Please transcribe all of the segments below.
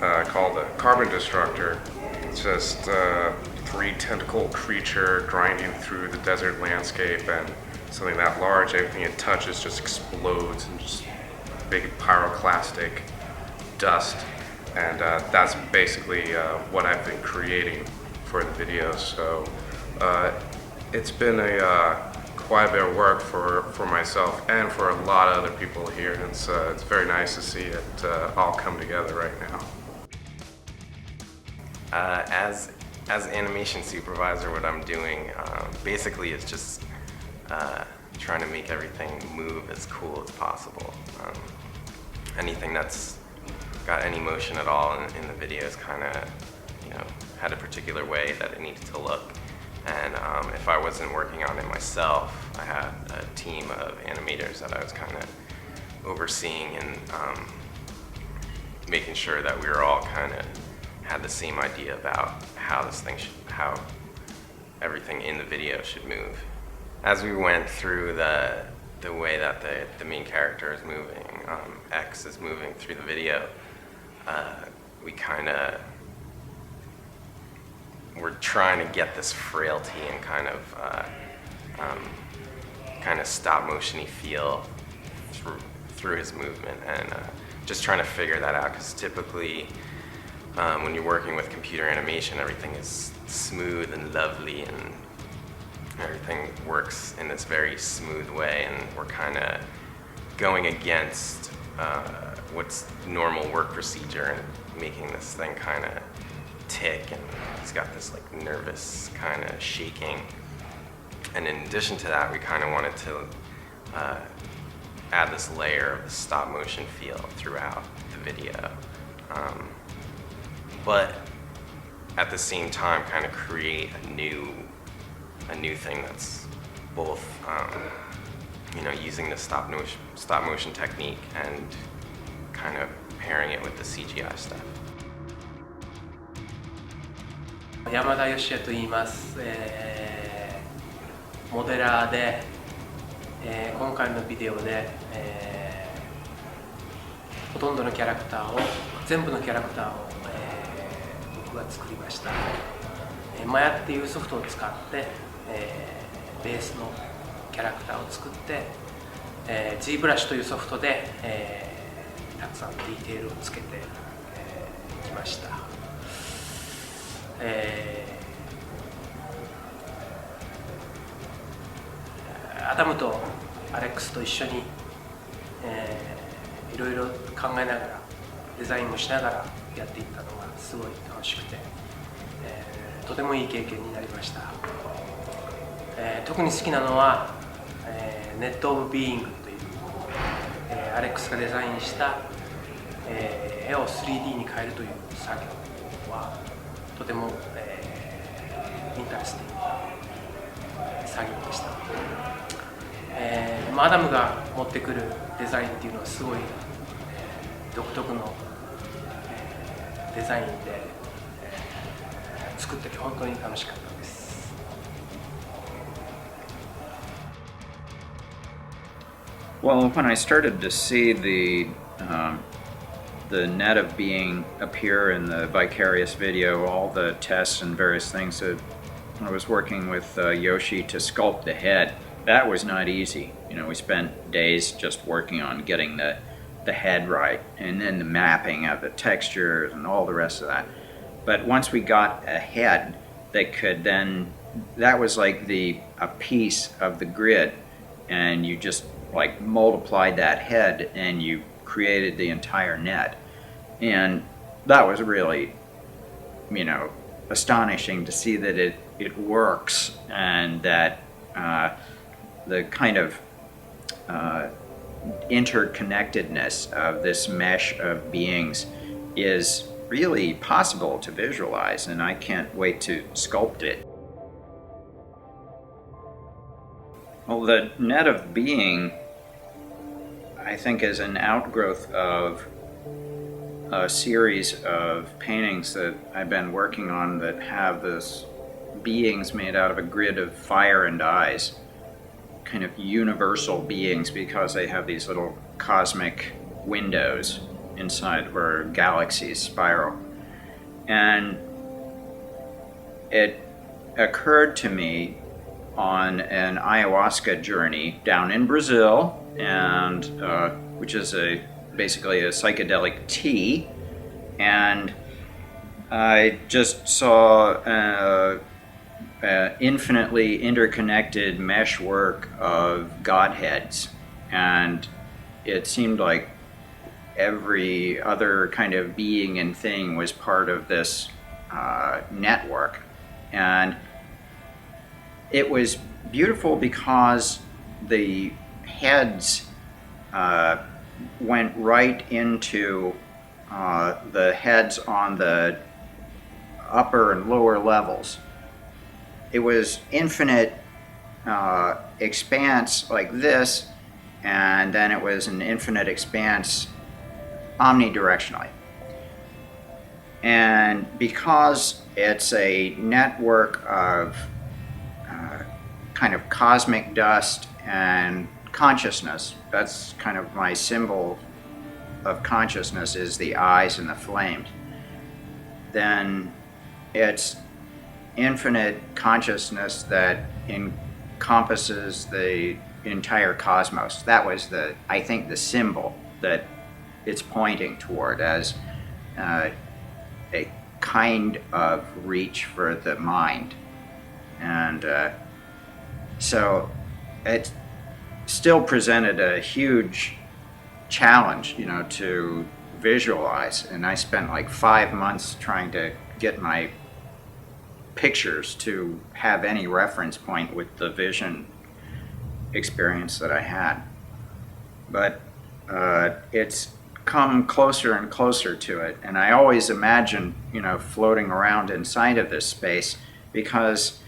called a carbon destructor. It's just a three-tentacled creature grinding through the desert landscape, and something that large, everything it touches just explodes and just big pyroclastic dust. And that's basically what I've been creating for the videos. So it's been quite a bit of work for myself and for a lot of other people here. And it's very nice to see it all come together right now. As animation supervisor, what I'm doing basically is just trying to make everything move as cool as possible. Anything that's got any motion at all in the video is kind of, had a particular way that it needed to look. And if I wasn't working on it myself, I had a team of animators that I was kind of overseeing and making sure that we were all kind of had the same idea about how how everything in the video should move. As we went through the way that the main character is moving, X is moving through the video, we we're trying to get this frailty and kind of stop motion-y feel through his movement, and just trying to figure that out, because typically when you're working with computer animation, everything is smooth and lovely and everything works in this very smooth way, and we're kind of going against what's normal work procedure and making this thing kind of tick, and it's got this like nervous kind of shaking. And in addition to that, we kind of wanted to add this layer of the stop motion feel throughout the video, but at the same time kind of create a new thing that's both using the stop motion technique and kind of pairing it with the CGI stuff. 山田義也と言います、モデラーで、今回のビデオで、ほとんどのキャラクターを全部のキャラクターを、僕が作りました。マヤっていうソフトを使って、ベースのキャラクターを作って、G ブラシというソフトで、たくさんディテールをつけてきました。アダムとアレックスと一緒に、いろいろ考えながらデザインもしながらやっていったのがすごい楽しくて、とてもいい経験になりました。特に好きなのは、ネット・オブ・ビーイングという、アレックスがデザインした、絵を 3D に変えるという作業はとても、インタレスティングな作業でした。アダムが持ってくるデザインっていうのはすごい、独特の、デザインで、作ってて本当に楽しかったです。Well, when I started to see the net of being appear in the Vicarious video, all the tests and various things that I was working with Yoshi to sculpt the head, that was not easy. We spent days just working on getting the head right, and then the mapping of the textures and all the rest of that. But once we got a head that could then, that was like a piece of the grid, and you just like multiplied that head and you created the entire net. And that was really, astonishing to see that it works, and that the kind of interconnectedness of this mesh of beings is really possible to visualize, and I can't wait to sculpt it. Well, the net of being, I think, is an outgrowth of a series of paintings that I've been working on that have this beings made out of a grid of fire and eyes, kind of universal beings, because they have these little cosmic windows, inside, where galaxies spiral. And it occurred to me on an ayahuasca journey down in Brazil, and which is basically a psychedelic tea, and I just saw infinitely interconnected meshwork of Godheads, and it seemed like every other kind of being and thing was part of this network. And it was beautiful because the heads went right into the heads on the upper and lower levels. It was infinite expanse like this, and then it was an infinite expanse omnidirectionally. And because it's a network of kind of cosmic dust and consciousness, that's kind of my symbol of consciousness, is the eyes and the flames, then it's infinite consciousness that encompasses the entire cosmos. That was I think the symbol that it's pointing toward as a kind of reach for the mind. And so it still presented a huge challenge, to visualize. And I spent like 5 months trying to get my pictures to have any reference point with the vision experience that I had. But it's come closer and closer to it, and I always imagine, floating around inside of this space, because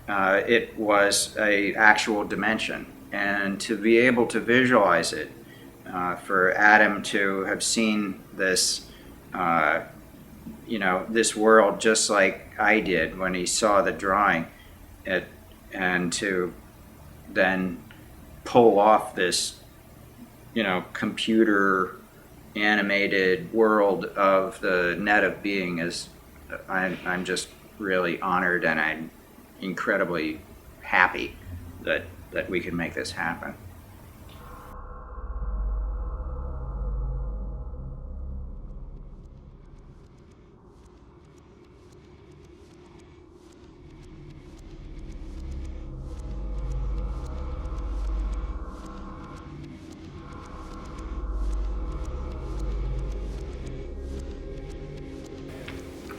it was a actual dimension, and to be able to visualize it, for Adam to have seen this, this world just like I did when he saw the drawing, and to then pull off this, computer animated world of the net of being is, I'm just really honored, and I'm incredibly happy that we can make this happen.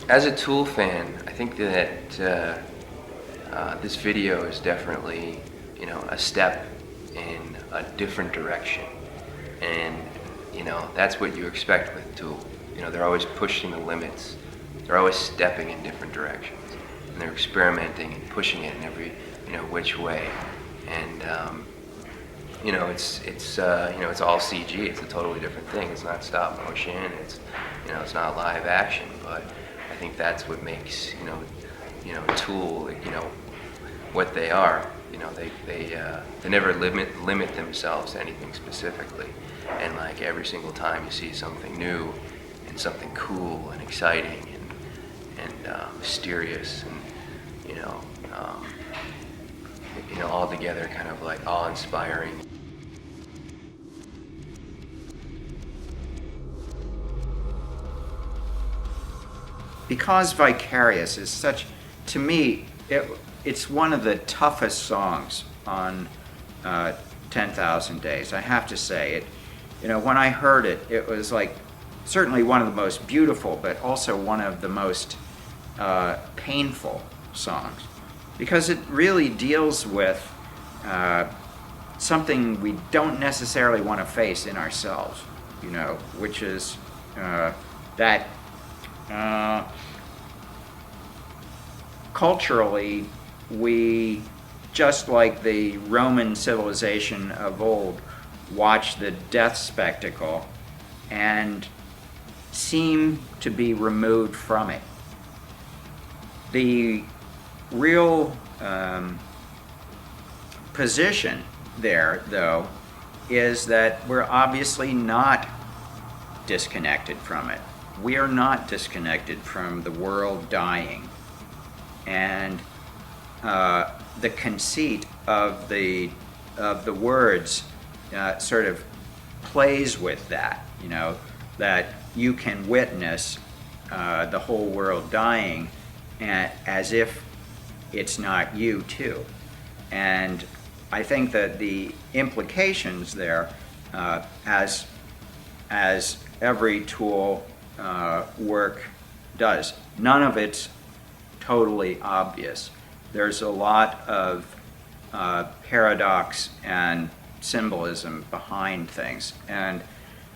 As a Tool fan, I think that this video is definitely, a step in a different direction, and that's what you expect with Tool. They're always pushing the limits. They're always stepping in different directions, and they're experimenting and pushing it in every which way. And it's all CG. It's a totally different thing. It's not stop motion. It's not live action, but I think that's what makes Tool what they are. They never limit themselves to anything specifically, and like every single time you see something new and something cool and exciting and mysterious and all together kind of like awe-inspiring. Because Vicarious is such, to me, it's one of the toughest songs on 10,000 Days. I have to say it. When I heard it, it was like certainly one of the most beautiful, but also one of the most painful songs, because it really deals with something we don't necessarily want to face in ourselves, which is that culturally, we, just like the Roman civilization of old, watch the death spectacle and seem to be removed from it. The real position there, though, is that we're obviously not disconnected from it. We are not disconnected from the world dying. And the conceit of the words sort of plays with that, that you can witness the whole world dying as if it's not you too. And I think that the implications there, as every tool work does, none of it's totally obvious. There's a lot of paradox and symbolism behind things. And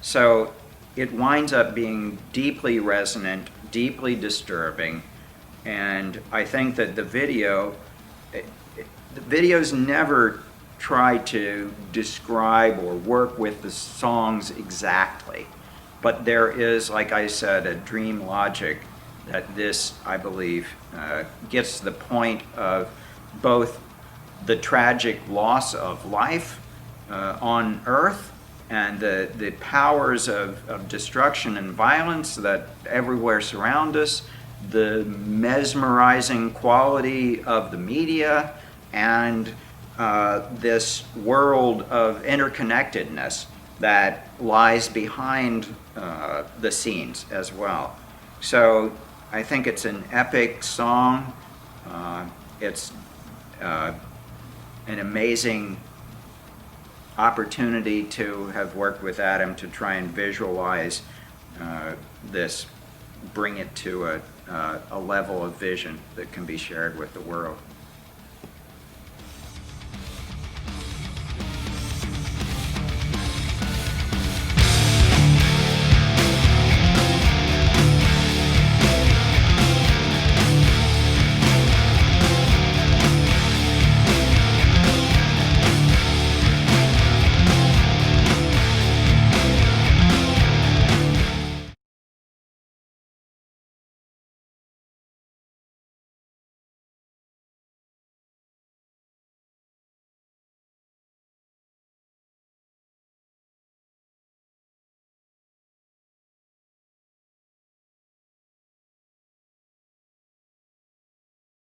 so it winds up being deeply resonant, deeply disturbing. And I think that the videos never try to describe or work with the songs exactly. But there is, like I said, a dream logic that this, I believe, gets to the point of both the tragic loss of life on Earth and the powers of destruction and violence that everywhere surround us, the mesmerizing quality of the media, and this world of interconnectedness that lies behind the scenes as well. So I think it's an epic song. It's an amazing opportunity to have worked with Adam to try and visualize this, bring it to a level of vision that can be shared with the world.